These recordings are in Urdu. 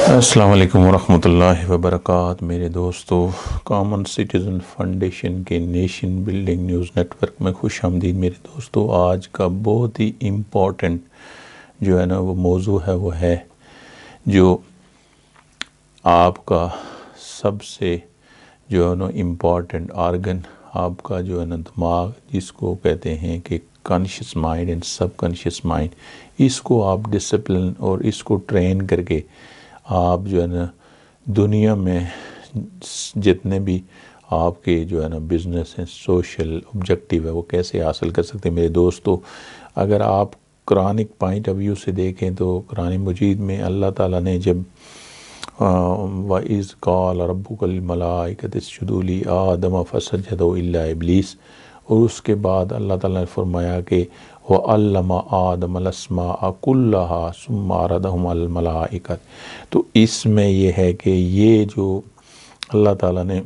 السلام علیکم ورحمۃ اللہ وبرکاتہ میرے دوستو، کامن سٹیزن فاؤنڈیشن کے nation building news network میں خوش آمدید میرے دوستو۔ آج کا بہت ہی امپورٹنٹ جو ہے نا وہ موضوع ہے، وہ ہے جو آپ کا سب سے جو ہے نا امپورٹنٹ آرگن، آپ کا جو ہے نا دماغ، جس کو کہتے ہیں کہ conscious mind and subconscious mind, اس کو آپ ڈسپلن اور اس کو ٹرین کر کے آپ جو ہے نا دنیا میں جتنے بھی آپ کے جو ہے نا بزنس ہیں، سوشل آبجیکٹیو ہے، وہ کیسے حاصل کر سکتے ہیں میرے دوستو۔ اگر آپ قرآنک پوائنٹ آف ویو سے دیکھیں تو قرآن مجید میں اللہ تعالیٰ نے جب وَإِذْ قَالَ رَبُّكَ لِلْمَلَائِكَةِ اسْجُدُوا لِآدَمَ فَسَجَدُوا إِلَّا إِبْلِيسَ، اور اس کے بعد اللہ تعالیٰ نے فرمایا کہ وَعَلَّمَ آدَمَ الْأَسْمَاءَ كُلَّهَا ثُمَّ عَرَضَهُمْ عَلَى الْمَلَائِكَةِ۔ تو اس میں یہ ہے کہ یہ جو اللہ تعالیٰ نے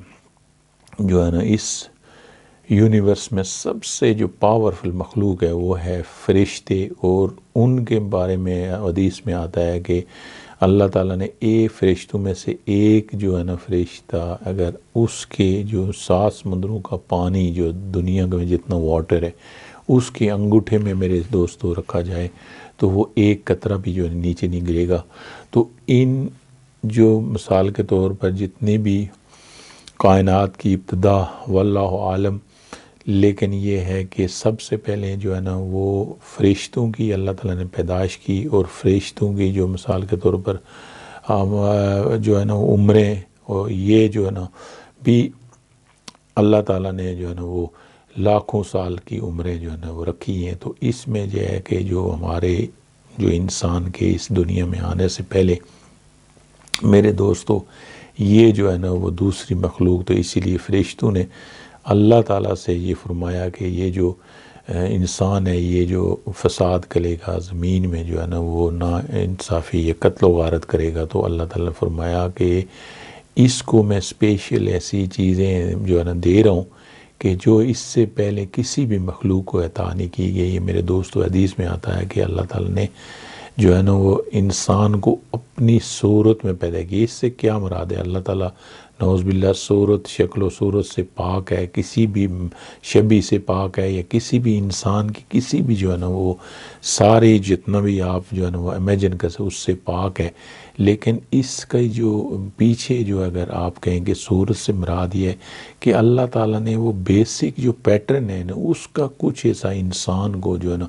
جو ہے نا اس یونیورس میں سب سے جو پاورفل مخلوق ہے وہ ہے فرشتے، اور ان کے بارے میں حدیث میں آتا ہے کہ اللہ تعالیٰ نے فرشتوں میں سے ایک جو ہے نا فرشتہ، اگر اس کے جو 7 سمندروں کا پانی جو دنیا میں جتنا واٹر ہے اس کے انگوٹھے میں میرے دوستوں رکھا جائے تو وہ ایک قطرہ بھی جو ہے نیچے نہیں گرے گا۔ تو ان جو مثال کے طور پر جتنے بھی کائنات کی ابتدا واللہ عالم، لیکن یہ ہے کہ سب سے پہلے جو ہے نا وہ فرشتوں کی اللہ تعالیٰ نے پیدائش کی، اور فرشتوں کی جو مثال کے طور پر جو ہے نا عمریں، اور یہ جو ہے نا بھی اللہ تعالیٰ نے جو ہے نا وہ لاکھوں سال کی عمریں جو ہے نا وہ رکھی ہیں۔ تو اس میں جو ہے کہ جو ہمارے جو انسان کے اس دنیا میں آنے سے پہلے میرے دوستو یہ جو ہے نا وہ دوسری مخلوق، تو اسی لیے فرشتوں نے اللہ تعالیٰ سے یہ فرمایا کہ یہ جو انسان ہے یہ جو فساد کرے گا زمین میں، جو ہے نا وہ نا انصافی، یہ قتل و غارت کرے گا، تو اللہ تعالیٰ نے فرمایا کہ اس کو میں اسپیشل ایسی چیزیں جو ہے نا دے رہا ہوں کہ جو اس سے پہلے کسی بھی مخلوق کو عطا نہیں کی گئی ہے۔ میرے دوستو حدیث میں آتا ہے کہ اللہ تعالیٰ نے جو ہے نا وہ انسان کو اپنی صورت میں پیدا کی۔ اس سے کیا مراد ہے؟ اللہ تعالیٰ نعوذ باللہ صورت، شکل و صورت سے پاک ہے، کسی بھی شبیہ سے پاک ہے، یا کسی بھی انسان کی کسی بھی جو ہے نا وہ سارے جتنا بھی آپ جو ہے نا وہ امیجن کر سکتے اس سے پاک ہے۔ لیکن اس کا جو پیچھے جو اگر آپ کہیں کہ صورت سے مراد یہ ہے کہ اللہ تعالیٰ نے وہ بیسک جو پیٹرن ہے نا اس کا کچھ ایسا انسان کو جو ہے نا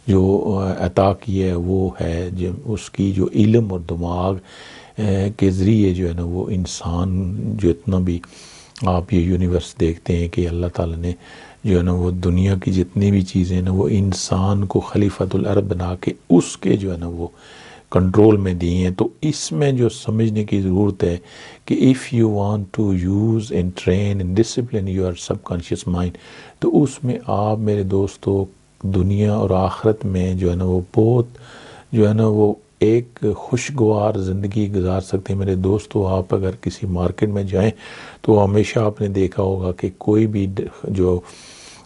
جو عطا کیا ہے، وہ ہے جو اس کی جو علم اور دماغ کے ذریعے جو ہے نا وہ انسان جو اتنا بھی آپ یہ یونیورس دیکھتے ہیں کہ اللہ تعالیٰ نے جو ہے نا وہ دنیا کی جتنی بھی چیزیں نا وہ انسان کو خلیفۃ الارض بنا کے اس کے جو ہے نا وہ کنٹرول میں دی ہیں۔ تو اس میں جو سمجھنے کی ضرورت ہے کہ if you want to use and train and discipline your subconscious mind، تو اس میں آپ میرے دوستو دنیا اور آخرت میں جو ہے نا وہ بہت جو ہے نا وہ ایک خوشگوار زندگی گزار سکتے ہیں۔ میرے دوستو آپ اگر کسی مارکیٹ میں جائیں تو ہمیشہ آپ نے دیکھا ہوگا کہ کوئی بھی جو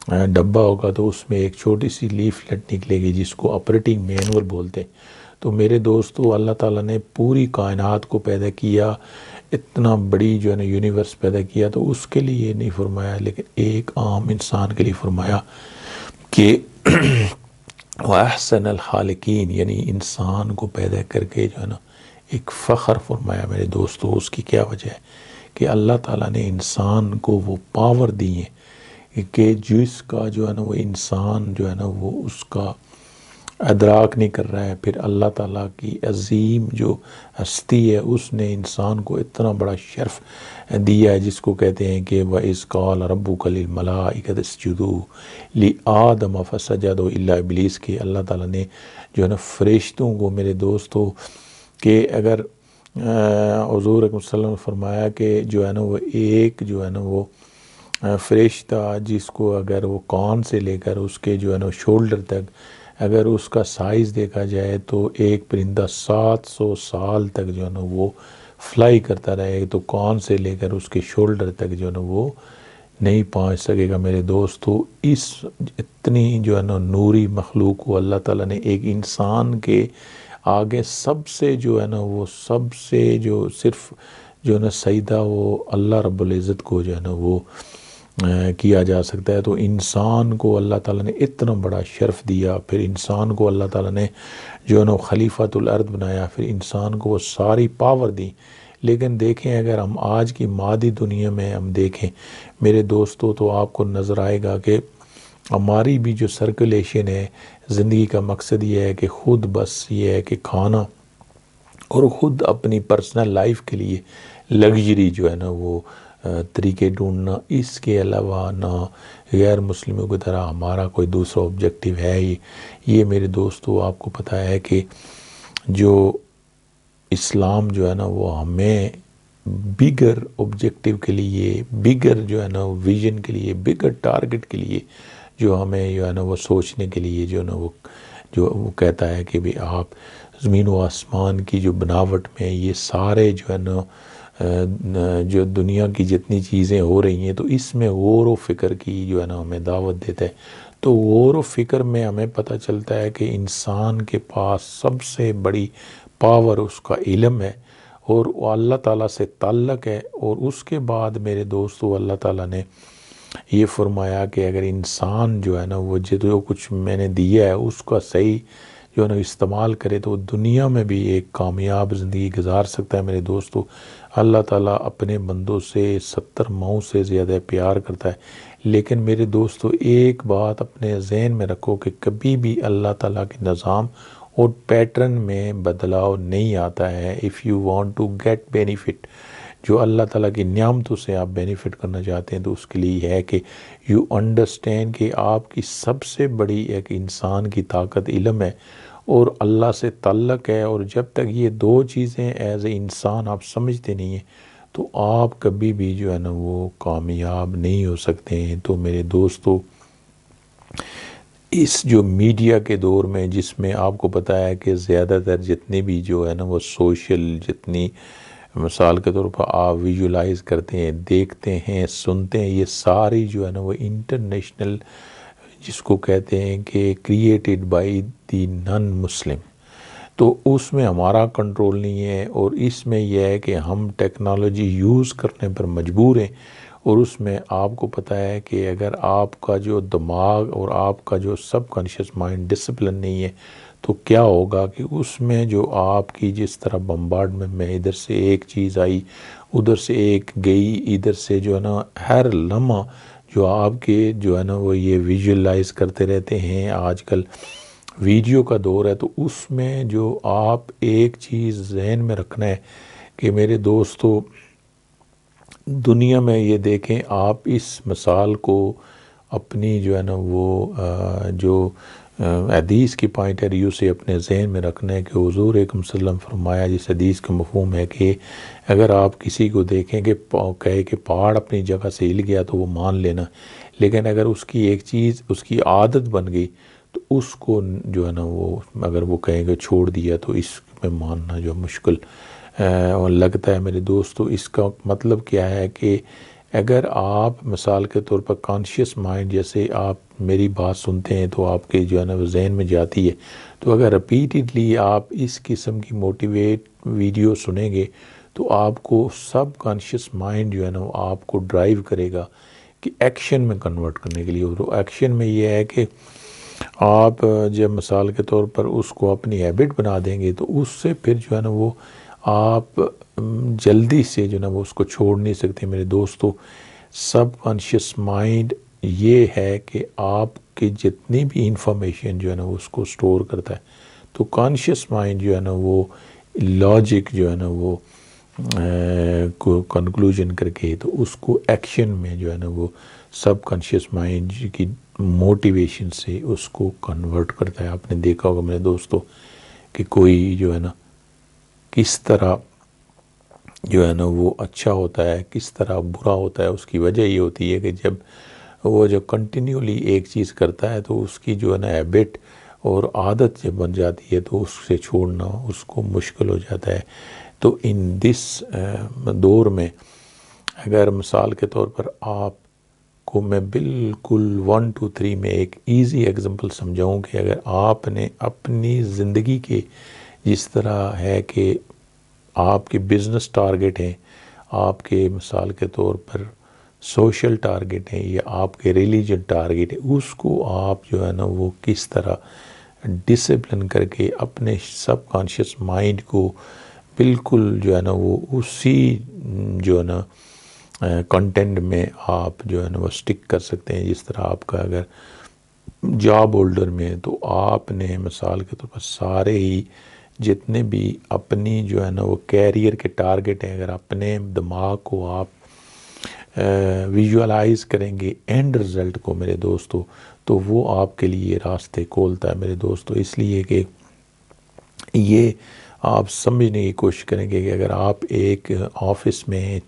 ڈبہ ہوگا تو اس میں ایک چھوٹی سی لیفلیٹ نکلے گی جس کو آپریٹنگ مینول بولتے ہیں۔ تو میرے دوستو اللہ تعالیٰ نے پوری کائنات کو پیدا کیا، اتنا بڑی جو ہے نا یونیورس پیدا کیا، تو اس کے لیے یہ نہیں فرمایا لیکن ایک عام انسان کے لیے فرمایا کہ وَأَحْسَنَ الْخَالِقِينَ، یعنی انسان کو پیدا کر کے جو ہے نا ایک فخر فرمایا میرے دوستو۔ اس کی کیا وجہ ہے کہ اللہ تعالیٰ نے انسان کو وہ پاور دی ہے کہ جس کا جو ہے نا وہ انسان جو ہے نا وہ اس کا ادراک نہیں کر رہا ہے۔ پھر اللہ تعالیٰ کی عظیم جو ہستی ہے اس نے انسان کو اتنا بڑا شرف دیا ہے جس کو کہتے ہیں کہ وَإِذْ قَالَ رَبُّكَ لِلْمَلَائِكَةِ اسْجُدُوا لِآدَمَ فَسَجَدُوا إِلَّا إِبْلِيسَ، کہ اللہ تعالیٰ نے جو ہے نا فرشتوں کو میرے دوستوں کہ اگر حضور اکرم صلی اللہ علیہ وسلم نے فرمایا کہ جو ہے نا وہ ایک جو ہے نا وہ فرشتہ جس کو اگر وہ کان سے لے کر اس کے جو ہے نا شولڈر تک اگر اس کا سائز دیکھا جائے تو ایک پرندہ 700 سال تک جو ہے نا وہ فلائی کرتا رہے، تو کان سے لے کر اس کے شولڈر تک جو ہے نا وہ نہیں پہنچ سکے گا۔ میرے دوستو اس اتنی جو ہے نا نوری مخلوق کو اللہ تعالیٰ نے ایک انسان کے آگے سب سے جو ہے نا وہ سب سے جو صرف جو ہے نا سجدہ وہ اللہ رب العزت کو جو ہے نا وہ کیا جا سکتا ہے۔ تو انسان کو اللہ تعالیٰ نے اتنا بڑا شرف دیا، پھر انسان کو اللہ تعالیٰ نے جو ہے نا خلیفۃ الارض بنایا، پھر انسان کو وہ ساری پاور دی۔ لیکن دیکھیں اگر ہم آج کی مادی دنیا میں ہم دیکھیں میرے دوستو، تو آپ کو نظر آئے گا کہ ہماری بھی جو سرکولیشن ہے، زندگی کا مقصد یہ ہے کہ خود بس یہ ہے کہ کھانا اور خود اپنی پرسنل لائف کے لیے لگژری جو ہے نا وہ طریقے ڈھونڈنا، اس کے علاوہ نہ غیر مسلموں کی طرح ہمارا کوئی دوسرا آبجیکٹیو ہے ہی۔ یہ میرے دوستو آپ کو پتہ ہے کہ جو اسلام جو ہے نا وہ ہمیں بگر آبجیکٹیو کے لیے، بگر جو ہے نا ویژن کے لیے، بگر ٹارگٹ کے لیے جو ہمیں جو ہے نا وہ سوچنے کے لیے جو ہے نا وہ کہتا ہے کہ بھی آپ زمین و آسمان کی جو بناوٹ میں یہ سارے جو ہے نا جو دنیا کی جتنی چیزیں ہو رہی ہیں تو اس میں غور و فکر کی جو ہے نا ہمیں دعوت دیتا ہے۔ تو غور و فکر میں ہمیں پتہ چلتا ہے کہ انسان کے پاس سب سے بڑی پاور اس کا علم ہے اور وہ اللہ تعالیٰ سے تعلق ہے۔ اور اس کے بعد میرے دوستو اللہ تعالیٰ نے یہ فرمایا کہ اگر انسان جو ہے نا وہ جو کچھ میں نے دیا ہے اس کا صحیح جو ہے نا استعمال کرے تو وہ دنیا میں بھی ایک کامیاب زندگی گزار سکتا ہے۔ میرے دوستو اللہ تعالیٰ اپنے بندوں سے 70 ماؤں سے زیادہ پیار کرتا ہے، لیکن میرے دوستو ایک بات اپنے ذہن میں رکھو کہ کبھی بھی اللہ تعالیٰ کے نظام اور پیٹرن میں بدلاؤ نہیں آتا ہے۔ if you want to get benefit، جو اللہ تعالیٰ کی نعمتوں سے آپ بینیفٹ کرنا چاہتے ہیں تو اس کے لیے ہے کہ یو انڈرسٹینڈ کہ آپ کی سب سے بڑی ایک انسان کی طاقت علم ہے اور اللہ سے تعلق ہے، اور جب تک یہ دو چیزیں ایز اے انسان آپ سمجھتے نہیں ہیں تو آپ کبھی بھی جو ہے نا وہ کامیاب نہیں ہو سکتے ہیں۔ تو میرے دوستو اس جو میڈیا کے دور میں جس میں آپ کو پتہ ہے کہ زیادہ تر جتنے بھی جو ہے نا وہ سوشل جتنی مثال کے طور پر آپ ویژولائز کرتے ہیں، دیکھتے ہیں، سنتے ہیں، یہ ساری جو ہے نا وہ انٹرنیشنل جس کو کہتے ہیں کہ کریٹڈ بائی دی نان مسلم، تو اس میں ہمارا کنٹرول نہیں ہے، اور اس میں یہ ہے کہ ہم ٹیکنالوجی یوز کرنے پر مجبور ہیں۔ اور اس میں آپ کو پتہ ہے کہ اگر آپ کا جو دماغ اور آپ کا جو سب کانشیس مائنڈ ڈسپلن نہیں ہے تو کیا ہوگا کہ اس میں جو آپ کی جس طرح بمبارڈمنٹ میں ادھر سے ایک چیز آئی، ادھر سے ایک گئی، ادھر سے جو ہے نا ہر لمحہ جو آپ کے جو ہے نا وہ یہ ویژولائز کرتے رہتے ہیں۔ آج کل ویڈیو کا دور ہے، تو اس میں جو آپ ایک چیز ذہن میں رکھنا ہے کہ میرے دوستو دنیا میں یہ دیکھیں، آپ اس مثال کو اپنی جو ہے نا وہ جو حدیث کی پوائنٹ آف ویو سے اپنے ذہن میں رکھنا ہے کہ حضور اکرم صلی اللہ علیہ وسلم فرمایا، جس حدیث کا مفہوم ہے کہ اگر آپ کسی کو دیکھیں کہ کہے کہ پہاڑ اپنی جگہ سے ہل گیا تو وہ مان لینا، لیکن اگر اس کی ایک چیز اس کی عادت بن گئی تو اس کو جو ہے نا وہ اگر وہ کہیں کہ چھوڑ دیا تو اس میں ماننا جو مشکل اور لگتا ہے۔ میرے دوستو اس کا مطلب کیا ہے کہ اگر آپ مثال کے طور پر کانشیس مائنڈ جیسے آپ میری بات سنتے ہیں تو آپ کے جو ہے نا وہ ذہن میں جاتی ہے، تو اگر ریپیٹڈلی آپ اس قسم کی موٹیویٹ ویڈیو سنیں گے تو آپ کو سب کانشیس مائنڈ جو ہے نا وہ آپ کو ڈرائیو کرے گا کہ ایکشن میں کنورٹ کرنے کے لیے۔ اور ایکشن میں یہ ہے کہ آپ جب مثال کے طور پر اس کو اپنی ہیبٹ بنا دیں گے تو اس سے پھر جو ہے نا وہ آپ جلدی سے جو ہے نا وہ اس کو چھوڑ نہیں سکتے۔ میرے دوستو سب کانشیس مائنڈ یہ ہے کہ آپ کی جتنی بھی انفارمیشن جو ہے نا وہ اس کو سٹور کرتا ہے، تو کانشیس مائنڈ جو ہے نا وہ لاجک جو ہے نا وہ کو کنکلوژن کر کے تو اس کو ایکشن میں جو ہے نا وہ سب کانشیس مائنڈ کی موٹیویشن سے اس کو کنورٹ کرتا ہے۔ آپ نے دیکھا ہوگا میرے دوستو کہ کوئی جو ہے نا کس طرح جو ہے نا وہ اچھا ہوتا ہے، کس طرح برا ہوتا ہے، اس کی وجہ یہ ہوتی ہے کہ جب وہ جو کنٹینیولی ایک چیز کرتا ہے تو اس کی جو ہے نا ہیبٹ اور عادت جب بن جاتی ہے تو اس سے چھوڑنا اس کو مشکل ہو جاتا ہے۔ تو ان دس دور میں اگر مثال کے طور پر آپ کو میں بالکل 1 2 3 میں ایک ایزی ایگزامپل سمجھاؤں کہ اگر آپ نے اپنی زندگی کے جس طرح ہے کہ آپ کے بزنس ٹارگٹ ہیں، آپ کے مثال کے طور پر سوشل ٹارگٹ ہیں، یا آپ کے ریلیجن ٹارگٹ ہے، اس کو آپ جو ہے نا وہ کس طرح ڈسپلن کر کے اپنے سب کانشیس مائنڈ کو بالکل جو ہے نا وہ اسی جو ہے نا کنٹینٹ میں آپ جو ہے نا وہ سٹک کر سکتے ہیں۔ جس طرح آپ کا اگر جاب ہولڈر میں، تو آپ نے مثال کے طور پر سارے ہی جتنے بھی اپنی جو ہے نا وہ کیریئر کے ٹارگٹ ہیں، اگر اپنے دماغ کو آپ ویژولائز کریں گے اینڈ رزلٹ کو میرے دوستو، تو وہ آپ کے لیے راستے کھولتا ہے میرے دوستو۔ اس لیے کہ یہ آپ سمجھنے کی کوشش کریں گے کہ اگر آپ ایک آفس میں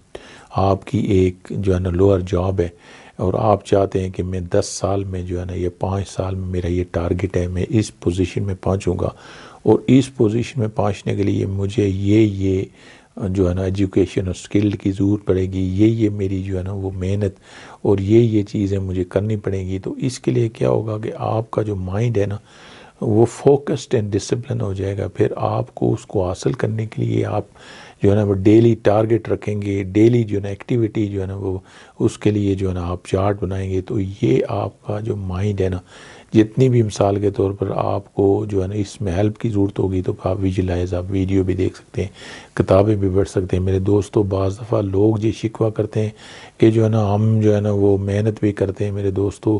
آپ کی ایک جو ہے نا لوور جاب ہے، اور آپ چاہتے ہیں کہ میں 10 سال میں جو ہے نا یہ 5 سال میں میرا یہ ٹارگٹ ہے، میں اس پوزیشن میں پہنچوں گا، اور اس پوزیشن میں پہنچنے کے لیے مجھے یہ جو ہے نا ایجوکیشن اور اسکل کی ضرورت پڑے گی، یہ میری جو ہے نا وہ محنت اور یہ چیزیں مجھے کرنی پڑیں گی، تو اس کے لیے کیا ہوگا کہ آپ کا جو مائنڈ ہے نا وہ فوکسڈ اینڈ ڈسپلن ہو جائے گا۔ پھر آپ کو اس کو حاصل کرنے کے لیے آپ جو ہے نا وہ ڈیلی ٹارگٹ رکھیں گے، ڈیلی جو ہے نا ایکٹیویٹی جو ہے نا وہ اس کے لیے جو ہے نا آپ چارٹ بنائیں گے، تو یہ آپ کا جو مائنڈ ہے نا، جتنی بھی مثال کے طور پر آپ کو جو ہے نا اس میں ہیلپ کی ضرورت ہوگی تو آپ ویژولائز، آپ ویڈیو بھی دیکھ سکتے ہیں، کتابیں بھی پڑھ سکتے ہیں میرے دوستو۔ بعض دفعہ لوگ یہ شکوہ کرتے ہیں کہ جو ہے نا ہم جو ہے نا وہ محنت بھی کرتے ہیں میرے دوستو،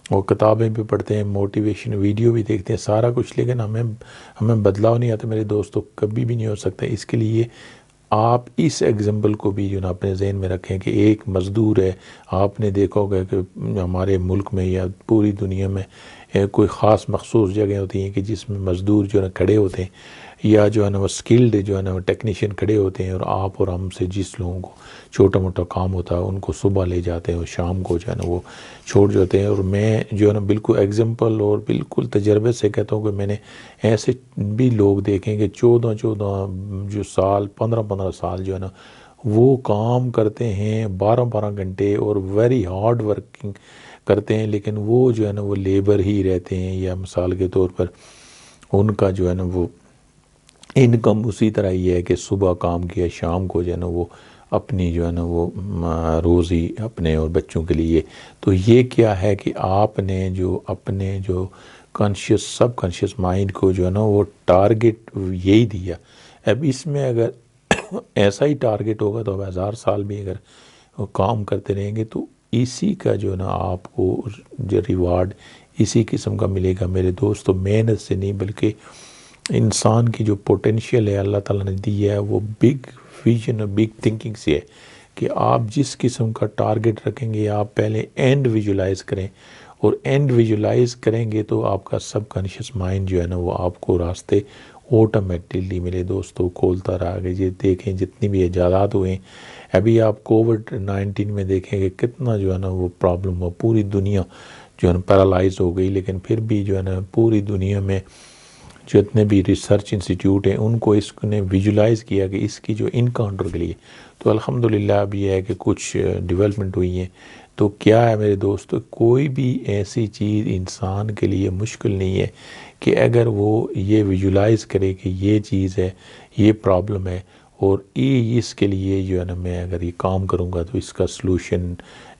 اور کتابیں بھی پڑھتے ہیں، موٹیویشن ویڈیو بھی دیکھتے ہیں، سارا کچھ، لیکن ہمیں بدلاؤ نہیں آتا میرے دوستو، کبھی بھی نہیں ہو سکتا۔ اس کے لیے آپ اس ایگزامپل کو بھی جو نا اپنے ذہن میں رکھیں کہ ایک مزدور ہے، آپ نے دیکھا ہوگا کہ ہمارے ملک میں یا پوری دنیا میں کوئی خاص مخصوص جگہ ہوتی ہیں کہ جس میں مزدور جو ہے نا کھڑے ہوتے ہیں، یا جو ہے نا وہ اسکلڈ جو ہے نا وہ ٹیکنیشین کھڑے ہوتے ہیں، اور آپ اور ہم سے جس لوگوں کو چھوٹا موٹا کام ہوتا ہے ان کو صبح لے جاتے ہیں اور شام کو جو ہے نا وہ چھوڑ جاتے ہیں۔ اور میں جو ہے نا بالکل ایگزامپل اور بالکل تجربے سے کہتا ہوں کہ میں نے ایسے بھی لوگ دیکھیں کہ 14 جو سال 15 سال جو ہے نا وہ کام کرتے ہیں 12 گھنٹے، اور ویری ہارڈ ورکنگ کرتے ہیں، لیکن وہ جو ہے نا وہ لیبر ہی رہتے ہیں، یا مثال کے طور پر ان کا جو ہے نا وہ انکم اسی طرح ہی ہے کہ صبح کام کیا، شام کو جو ہے نا وہ اپنی جو ہے نا وہ روزی اپنے اور بچوں کے لیے۔ تو یہ کیا ہے کہ آپ نے جو اپنے جو کانشیس سب کانشیس مائنڈ کو جو ہے نا وہ ٹارگٹ یہی دیا۔ اب اس میں اگر ایسا ہی ٹارگٹ ہوگا تو اب 1000 سال بھی اگر کام کرتے رہیں گے تو اسی کا جو ہے نا آپ کو جو ریوارڈ اسی قسم کا ملے گا میرے دوستو، محنت سے نہیں بلکہ انسان کی جو پوٹینشیل ہے اللہ تعالیٰ نے دی ہے وہ بگ ویژن اور بگ تھنکنگ سے ہے کہ آپ جس قسم کا ٹارگٹ رکھیں گے، آپ پہلے اینڈ ویژولائز کریں، اور اینڈ ویژولائز کریں گے تو آپ کا سب کانشیس مائنڈ جو ہے نا وہ آپ کو راستے آٹومیٹکلی میرے دوستوں کھولتا رہا گا۔ یہ دیکھیں جتنی بھی ایجادات ہوئے ہیں، ابھی آپ کووڈ-19 میں دیکھیں کہ کتنا جو ہے نا وہ پرابلم ہو، پوری دنیا جو ہے نا پیرالائز ہو گئی، لیکن پھر بھی جو ہے نا پوری دنیا میں جتنے بھی ریسرچ انسٹیٹیوٹ ہیں ان کو اس نے ویژولائز کیا کہ اس کی جو انکاؤنٹر کے لیے، تو الحمدللہ اب یہ ہے کہ کچھ ڈیولپمنٹ ہوئی ہیں۔ تو کیا ہے میرے دوستو، کوئی بھی ایسی چیز انسان کے لیے مشکل نہیں ہے کہ اگر وہ یہ ویژولائز کرے کہ یہ چیز ہے، یہ پرابلم ہے، اور اس کے لیے جو ہے نا میں اگر یہ کام کروں گا تو اس کا سلوشن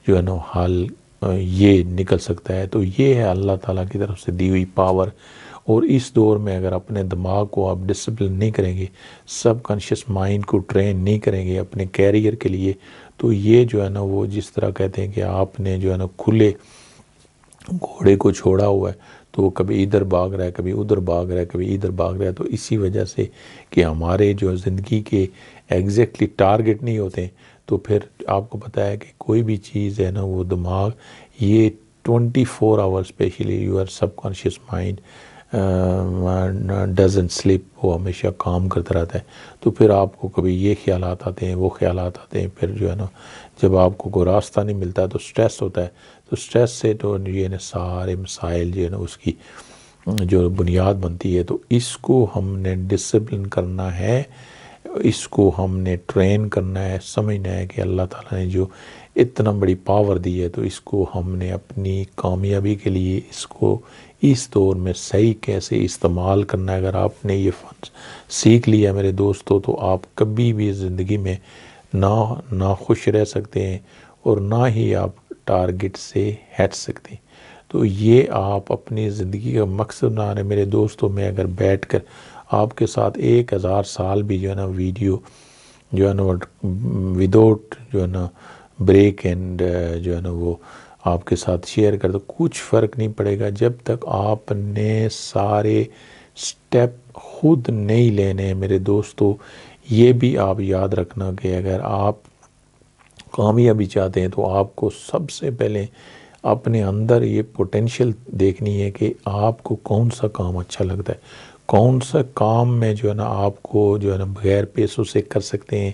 جو ہے نا حل یہ نکل سکتا ہے۔ تو یہ ہے اللہ تعالیٰ کی طرف سے دی ہوئی پاور، اور اس دور میں اگر اپنے دماغ کو آپ ڈسپلن نہیں کریں گے، سب کانشیس مائنڈ کو ٹرین نہیں کریں گے اپنے کیریئر کے لیے، تو یہ جو ہے نا وہ جس طرح کہتے ہیں کہ آپ نے جو ہے نا کھلے گھوڑے کو چھوڑا ہوا ہے تو وہ کبھی ادھر بھاگ رہا ہے، کبھی ادھر بھاگ رہا ہے، کبھی ادھر بھاگ رہا ہے۔ تو اسی وجہ سے کہ ہمارے جو زندگی کے ایگزیکٹلی ٹارگٹ نہیں ہوتے، تو پھر آپ کو پتہ ہے کہ کوئی بھی چیز ہے نا وہ دماغ یہ 24 hour especially your subconscious mind doesn't sleep, وہ ہمیشہ کام کرتا رہتا ہے۔ تو پھر آپ کو کبھی یہ خیالات آتے ہیں، وہ خیالات آتے ہیں، پھر جو ہے نا جب آپ کو کوئی راستہ نہیں ملتا تو سٹریس ہوتا ہے، تو سٹریس سے تو یہ نا سارے مسائل جو ہے نا اس کی جو بنیاد بنتی ہے۔ تو اس کو ہم نے ڈسپلن کرنا ہے، اس کو ہم نے ٹرین کرنا ہے، سمجھنا ہے کہ اللہ تعالیٰ نے جو اتنا بڑی پاور دی ہے تو اس کو ہم نے اپنی کامیابی کے لیے اس کو اس دور میں صحیح کیسے استعمال کرنا ہے۔ اگر آپ نے یہ فن سیکھ لیا میرے دوستو تو آپ کبھی بھی زندگی میں نہ خوش رہ سکتے ہیں اور نہ ہی آپ ٹارگٹ سے ہٹ سکتے ہیں۔ تو یہ آپ اپنی زندگی کا مقصد بنا رہے میرے دوستو۔ میں اگر بیٹھ کر آپ کے ساتھ 1000 سال بھی جو ہے نا ویڈیو جو ہے نا وداؤٹ جو ہے نا بریک اینڈ جو ہے نا وہ آپ کے ساتھ شیئر کر دو، کچھ فرق نہیں پڑے گا جب تک آپ نے سارے سٹیپ خود نہیں لینے ہیں میرے دوستو۔ یہ بھی آپ یاد رکھنا کہ اگر آپ کامیابی چاہتے ہیں تو آپ کو سب سے پہلے اپنے اندر یہ پوٹینشیل دیکھنی ہے کہ آپ کو کون سا کام اچھا لگتا ہے، کون سا کام میں جو ہے نا آپ کو جو ہے نا بغیر پیسوں سے کر سکتے ہیں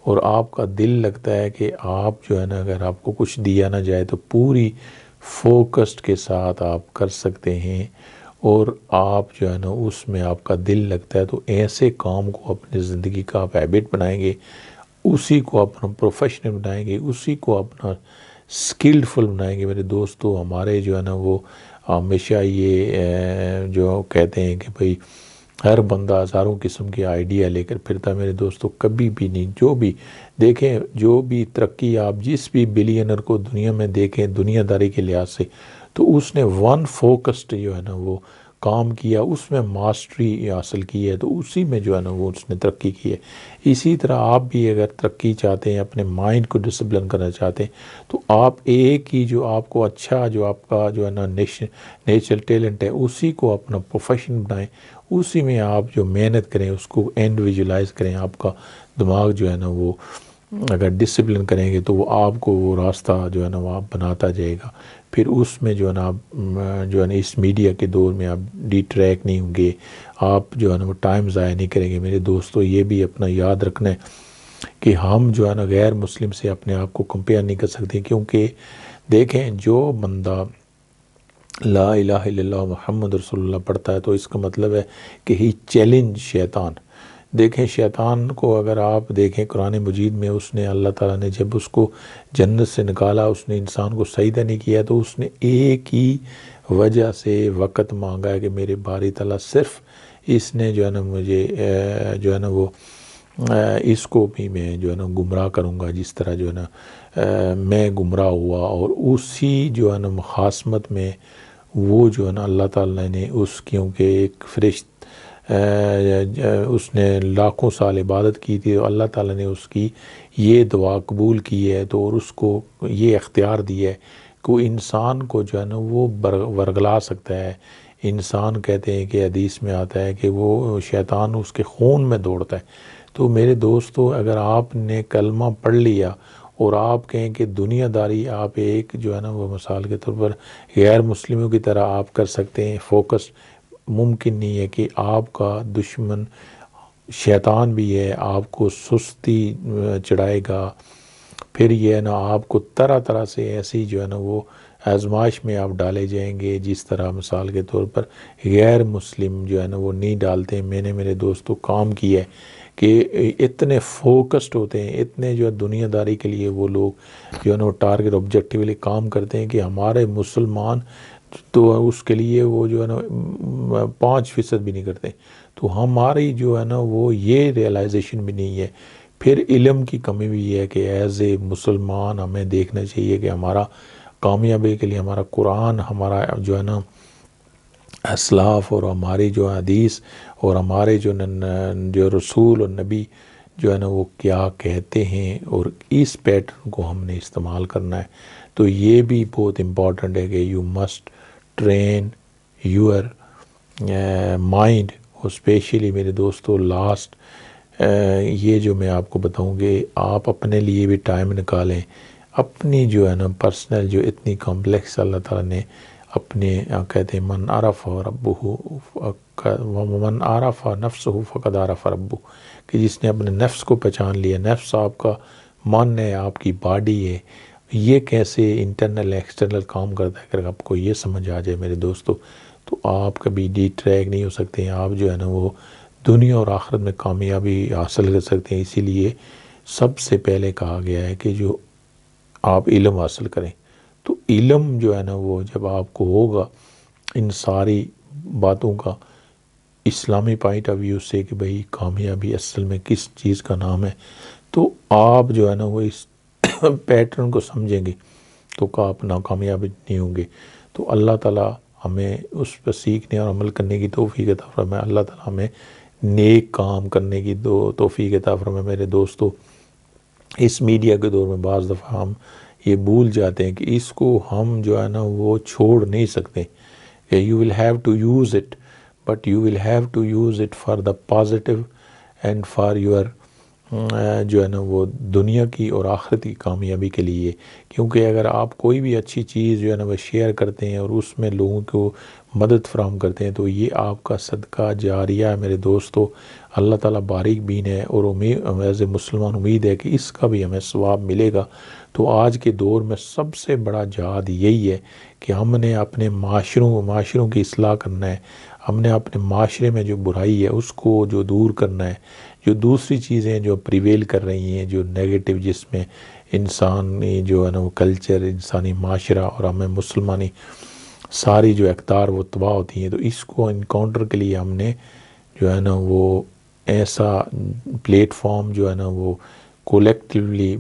اور آپ کا دل لگتا ہے کہ آپ جو ہے نا اگر آپ کو کچھ دیا نہ جائے تو پوری فوکسڈ کے ساتھ آپ کر سکتے ہیں اور آپ جو ہے نا اس میں آپ کا دل لگتا ہے تو ایسے کام کو اپنی زندگی کا آپ ہیبٹ بنائیں گے، اسی کو اپنا پروفیشنل بنائیں گے، اسی کو اپنا سکلفل بنائیں گے میرے دوستو۔ ہمارے جو ہے نا وہ ہمیشہ یہ جو کہتے ہیں کہ بھئی ہر بندہ ہزاروں قسم کے آئیڈیا لے کر پھرتا ہے میرے دوستو، کبھی بھی نہیں۔ جو بھی دیکھیں، جو بھی ترقی آپ جس بھی بلینر کو دنیا میں دیکھیں دنیا داری کے لحاظ سے، تو اس نے ون فوکسڈ جو ہے نا وہ کام کیا، اس میں ماسٹری حاصل کی ہے، تو اسی میں جو ہے نا وہ اس نے ترقی کی ہے۔ اسی طرح آپ بھی اگر ترقی چاہتے ہیں، اپنے مائنڈ کو ڈسپلن کرنا چاہتے ہیں، تو آپ ایک ہی جو آپ کو اچھا جو آپ کا جو ہے نا نیچرل ٹیلنٹ ہے اسی کو اپنا پروفیشن بنائیں، اسی میں آپ جو محنت کریں اس کو اینڈ ویژولائز کریں۔ آپ کا دماغ جو ہے نا وہ اگر ڈسپلن کریں گے تو وہ آپ کو وہ راستہ جو ہے نا وہ آپ بناتا جائے گا۔ پھر اس میں جو ہے نا آپ جو ہے نا اس میڈیا کے دور میں آپ ڈی ٹریک نہیں ہوں گے، آپ جو ہے نا وہ ٹائم ضائع نہیں کریں گے میرے دوستو۔ یہ بھی اپنا یاد رکھنا ہے کہ ہم جو ہے نا غیر مسلم سے اپنے آپ کو کمپیئر نہیں کر سکتے، کیونکہ دیکھیں جو بندہ لا الہ الا اللہ محمد رسول اللہ پڑھتا ہے تو اس کا مطلب ہے کہ ہی چیلنج شیطان۔ دیکھیں شیطان کو اگر آپ دیکھیں قرآن مجید میں اس نے اللہ تعالیٰ نے جب اس کو جنت سے نکالا، اس نے انسان کو سجدہ نہیں کیا تو اس نے ایک ہی وجہ سے وقت مانگا ہے کہ میرے باری تعالیٰ صرف اس نے جو ہے نا مجھے جو ہے نا وہ اس کو بھی میں جو ہے نا گمراہ کروں گا جس طرح جو ہے نا میں گمراہ ہوا۔ اور اسی جو ہے نا مخاصمت میں وہ جو ہے نا اللہ تعالیٰ نے اس کیونکہ ایک اس نے لاکھوں سال عبادت کی تھی، اللہ تعالیٰ نے اس کی یہ دعا قبول کی ہے تو اور اس کو یہ اختیار دیا ہے کہ وہ انسان کو جو ہے نا وہ ورگلا سکتا ہے۔ انسان کہتے ہیں کہ حدیث میں آتا ہے کہ وہ شیطان اس کے خون میں دوڑتا ہے۔ تو میرے دوستو اگر آپ نے کلمہ پڑھ لیا اور آپ کہیں کہ دنیا داری آپ ایک جو ہے نا وہ مثال کے طور پر غیر مسلموں کی طرح آپ کر سکتے ہیں، فوکس ممکن نہیں ہے کہ آپ کا دشمن شیطان بھی ہے، آپ کو سستی چڑھائے گا، پھر یہ ہے نا آپ کو طرح طرح سے ایسی جو ہے نا وہ آزمائش میں آپ ڈالے جائیں گے جس طرح مثال کے طور پر غیر مسلم جو ہے نا وہ نہیں ڈالتے۔ میں نے میرے دوستوں کام کیا ہے کہ اتنے فوکسڈ ہوتے ہیں، اتنے جو ہے دنیا داری کے لیے وہ لوگ جو ہے نا وہ ٹارگٹ آبجیکٹیولی کام کرتے ہیں کہ ہمارے مسلمان تو اس کے لیے وہ جو ہے نا 5% بھی نہیں کرتے۔ تو ہماری جو ہے نا وہ یہ ریئلائزیشن بھی نہیں ہے۔ پھر علم کی کمی بھی ہے کہ ایز اے مسلمان ہمیں دیکھنا چاہیے کہ ہمارا کامیابی کے لیے ہمارا قرآن، ہمارا جو ہے نا اسلاف اور ہماری جو حدیث اور ہمارے جو رسول اور نبی جو ہے نا وہ کیا کہتے ہیں اور اس پیٹرن کو ہم نے استعمال کرنا ہے۔ تو یہ بھی بہت امپورٹنٹ ہے کہ you must train your mind, اور اسپیشلی میرے دوستو لاسٹ یہ جو میں آپ کو بتاؤں گے، آپ اپنے لیے بھی ٹائم نکالیں، اپنی جو ہے نا پرسنل جو اتنی کمپلیکس اللہ تعالیٰ نے اپنے کہتے ہیں من عرف ربہ ومن عرف نفسہ فقد عرف ربہ، کہ جس نے اپنے نفس کو پہچان لیا، نفس آپ کا من ہے، آپ کی باڈی ہے، یہ کیسے انٹرنل ایکسٹرنل کام کرتا ہے، اگر آپ کو یہ سمجھ آ جائے میرے دوستو تو آپ کبھی ڈی ٹریک نہیں ہو سکتے ہیں، آپ جو ہے نا وہ دنیا اور آخرت میں کامیابی حاصل کر سکتے ہیں۔ اسی لیے سب سے پہلے کہا گیا ہے کہ جو آپ علم حاصل کریں، تو علم جو ہے نا وہ جب آپ کو ہوگا ان ساری باتوں کا اسلامی پوائنٹ آف ویو سے کہ بھئی کامیابی اصل میں کس چیز کا نام ہے، تو آپ جو ہے نا وہ اس پیٹرن کو سمجھیں گے تو آپ ناکامیاب نہیں ہوں گے۔ تو اللہ تعالیٰ ہمیں اس پر سیکھنے اور عمل کرنے کی توفیق عطا فرمائے۔ اللہ تعالیٰ ہمیں نیک کام کرنے کی توفیق عطا فرمائے۔ میرے دوستو، اس میڈیا کے دور میں بعض دفعہ ہم یہ بھول جاتے ہیں کہ اس کو ہم جو ہے نا وہ چھوڑ نہیں سکتے کہ you will have to use it, but you will have to use it for the positive and for your جو ہے نا وہ دنیا کی اور آخرت کی کامیابی کے لیے۔ کیونکہ اگر آپ کوئی بھی اچھی چیز جو ہے نا وہ شیئر کرتے ہیں اور اس میں لوگوں کو مدد فراہم کرتے ہیں تو یہ آپ کا صدقہ جاریہ ہے میرے دوستو۔ اللہ تعالیٰ باریک بین ہے، اور ایز اے مسلمان امید ہے کہ اس کا بھی ہمیں ثواب ملے گا۔ تو آج کے دور میں سب سے بڑا جہاد یہی ہے کہ ہم نے اپنے معاشروں کی اصلاح کرنا ہے۔ ہم نے اپنے معاشرے میں جو برائی ہے اس کو جو دور کرنا ہے، جو دوسری چیزیں جو پریویل کر رہی ہیں، جو نیگیٹو، جس میں انسانی جو ہے نا وہ کلچر، انسانی معاشرہ اور ہمیں مسلمانی ساری جو اقدار وہ تباہ ہوتی ہیں، تو اس کو انکاؤنٹر کے لیے ہم نے جو ہے نا وہ ایسا پلیٹ فارم جو ہے نا وہ کولیکٹیولی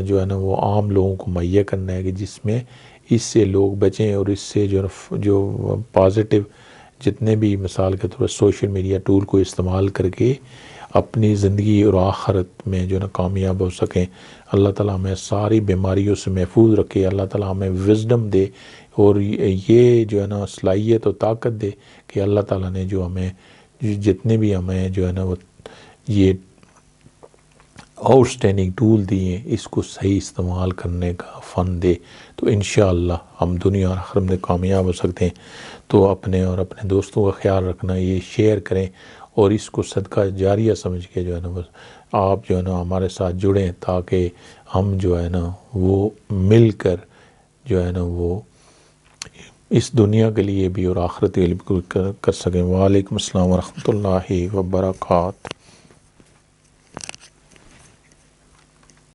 جو ہے نا وہ عام لوگوں کو مہیا کرنا ہے کہ جس میں اس سے لوگ بچیں، اور اس سے جو پازیٹیو جتنے بھی مثال کے طور پر سوشل میڈیا ٹول کو استعمال کر کے اپنی زندگی اور آخرت میں جو ہے نا کامیاب ہو سکیں۔ اللہ تعالیٰ ہمیں ساری بیماریوں سے محفوظ رکھے، اللہ تعالیٰ ہمیں وزڈم دے، اور یہ جو ہے نا صلاحیت و طاقت دے کہ اللہ تعالیٰ نے جو ہمیں جتنے بھی ہمیں جو ہے نا وہ یہ آؤٹ اسٹینڈنگ ٹول دیے ہیں، اس کو صحیح استعمال کرنے کا فن دے، تو انشاءاللہ ہم دنیا اور آخرت میں کامیاب ہو سکتے ہیں۔ تو اپنے اور اپنے دوستوں کا خیال رکھنا، یہ شیئر کریں اور اس کو صدقہ جاریہ سمجھ کے جو ہے نا آپ جو ہے نا ہمارے ساتھ جڑیں، تاکہ ہم جو ہے نا وہ مل کر جو ہے نا وہ اس دنیا کے لیے بھی اور آخرت کے لیے بھی کر سکیں۔ وعلیکم السلام ورحمۃ اللہ وبرکاتہ۔